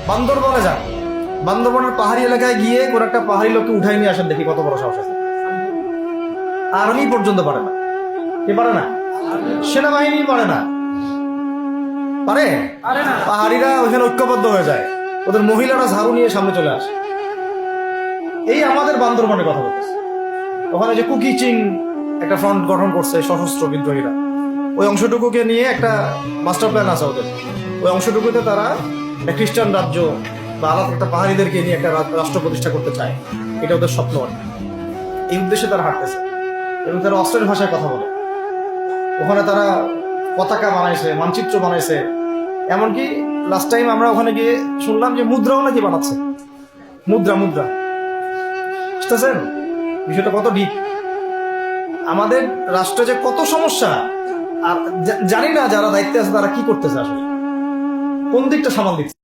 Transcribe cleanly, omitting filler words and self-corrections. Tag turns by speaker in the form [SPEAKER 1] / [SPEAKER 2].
[SPEAKER 1] বান্দরবনে যান, বান্দরবনের পাহাড়ি এলাকায় গিয়ে কোন একটা পাহাড়ি লোককে উঠাই নিয়ে আসেন, দেখি কত বড় সাহস আছে। আর্মি পর্যন্ত পারে না। কে পারে না? সেনাবাহিনী পারে না। পারে? পাহাড়িরা ওখানে ঐক্যবদ্ধ হয়ে যায়, ওদের মহিলারা ঝাড়ু নিয়ে সামনে চলে আসে। এই আমাদের বান্দরবনের কথা বলতেছে। ওখানে যে কুকি চিং একটা ফ্রন্ট গঠন করছে সশস্ত্র বিদ্রোহীরা, ওই অংশটুকুকে নিয়ে একটা মাস্টার প্ল্যান আছে ওদের। ওই অংশটুকুতে তারা একটা খ্রিস্টান রাজ্য বা আলাদা একটা পাহাড়িদেরকে নিয়ে একটা রাষ্ট্র প্রতিষ্ঠা করতে চায়। এটা ওদের স্বপ্ন। এই উদ্দেশ্যে তারা হাঁটতেছে এবং তারা অস্ট্রেলিয়ান ভাষায় কথা বলে। ওখানে তারা পতাকা বানাইছে, মানচিত্র বানাইছে, এমনকি লাস্ট টাইম আমরা ওখানে গিয়ে শুনলাম যে মুদ্রাও নাকি বানাচ্ছে। মুদ্রা মুদ্রা বুঝতেছেন বিষয়টা কত ডিপ। আমাদের রাষ্ট্রে যে কত সমস্যা, আর জানি না যারা দায়িত্বে আছে তারা কি করতেছে, আসলে কোন দিকটা সামাল দিচ্ছে।